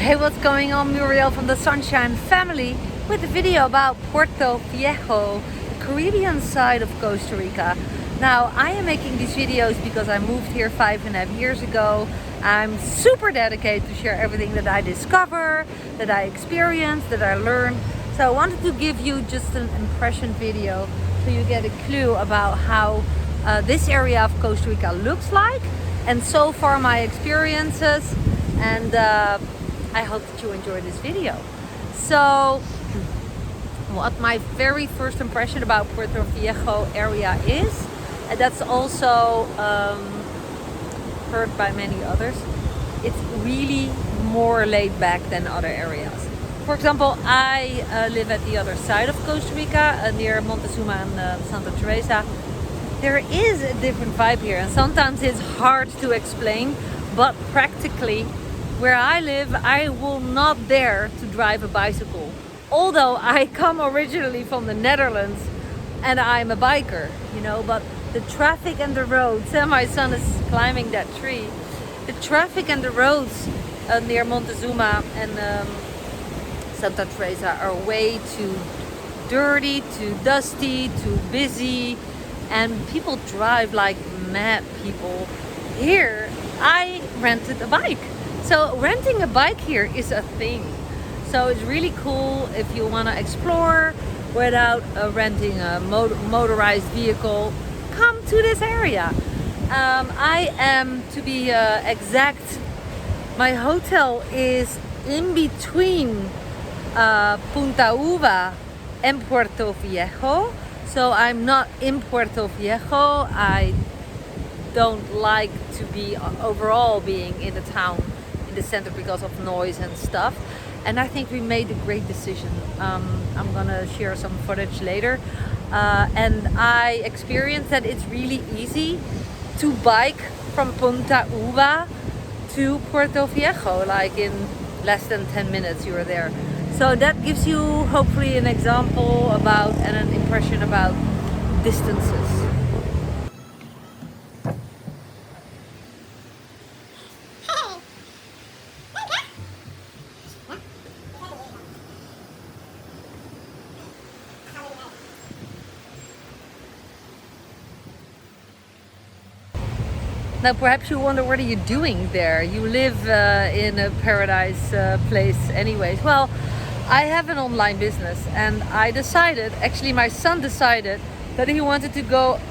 Hey, what's going on? Muriel from the Sunshine Family with a video about Puerto Viejo, the Caribbean side of Costa Rica. Now, I am making these videos because I moved here 5.5 years ago. I'm super dedicated to share everything that I discover, that I experience, that I learn. So I wanted to give you just an impression video so you get a clue about how this area of Costa Rica looks like, and so far my experiences, and I hope that you enjoy this video. So what my very first impression about Puerto Viejo area is, and that's also heard by many others, it's really more laid back than other areas. For example, I live at the other side of Costa Rica, near Montezuma and Santa Teresa. There is a different vibe here, and sometimes it's hard to explain, but practically where I live, I will not dare to drive a bicycle. Although I come originally from the Netherlands and I'm a biker, you know, but the traffic and the roads, and my son is climbing that tree, the traffic and the roads near Montezuma and Santa Teresa are way too dirty, too dusty, too busy, and people drive like mad people. Here, I rented a bike. So renting a bike here is a thing. So it's really cool if you want to explore without renting a motorized vehicle. Come to this area. I am, to be exact, my hotel is in between Punta Uva and Puerto Viejo. So I'm not in Puerto Viejo. I don't like to be overall being in the town, in the center, because of noise and stuff. And I think we made a great decision. I'm gonna share some footage later. And I experienced that it's really easy to bike from Punta Uva to Puerto Viejo, like in less than 10 minutes you're there. So that gives you hopefully an example about and an impression about distances. Now perhaps you wonder, what are you doing there? You live in a paradise place anyways. Well, I have an online business, and I decided, actually my son decided, that he wanted to go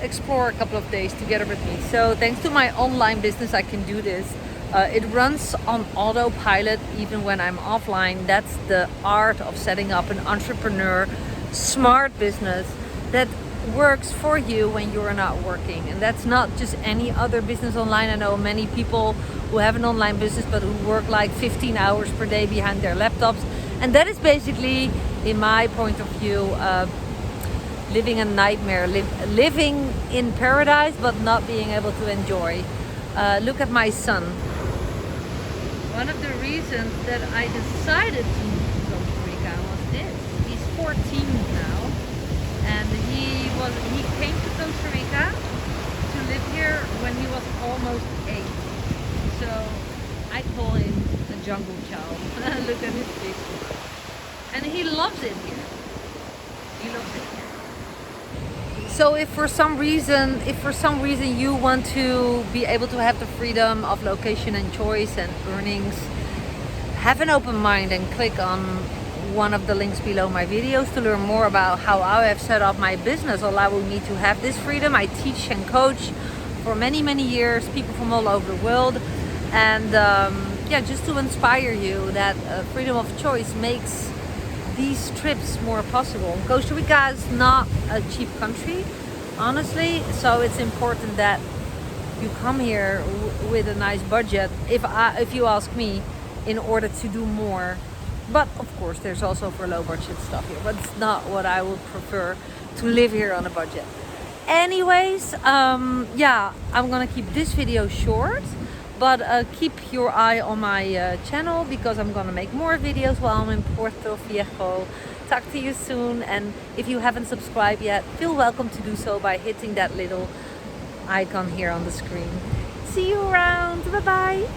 explore a couple of days together with me. So thanks to my online business I can do this. It runs on autopilot even when I'm offline. That's the art of setting up an entrepreneur smart business that works for you when you're not working. And that's not just any other business online. I know many people who have an online business but who work like 15 hours per day behind their laptops, and that is basically, in my point of view, living a nightmare, living in paradise but not being able to enjoy. Look at my son. One of the reasons that I decided to move to Costa Rica was this. He's 14 now, and he came to Costa Rica to live here when he was almost 8. So I call him a jungle child. Look at his face. And he loves it here. He loves it here. So if for some reason you want to be able to have the freedom of location and choice and earnings, have an open mind and click on one of the links below my videos to learn more about how I have set up my business, allowing me to have this freedom. I teach and coach for many years people from all over the world, and yeah, just to inspire you that freedom of choice makes these trips more possible. Costa Rica is not a cheap country, honestly, so it's important that you come here with a nice budget, if you ask me, in order to do more. But of course there's also for low budget stuff here, but it's not what I would prefer, to live here on a budget. Anyways, yeah, I'm gonna keep this video short, but keep your eye on my channel, because I'm gonna make more videos while I'm in Puerto Viejo. Talk to you soon, and if you haven't subscribed yet, feel welcome to do so by hitting that little icon here on the screen. See you around. Bye bye.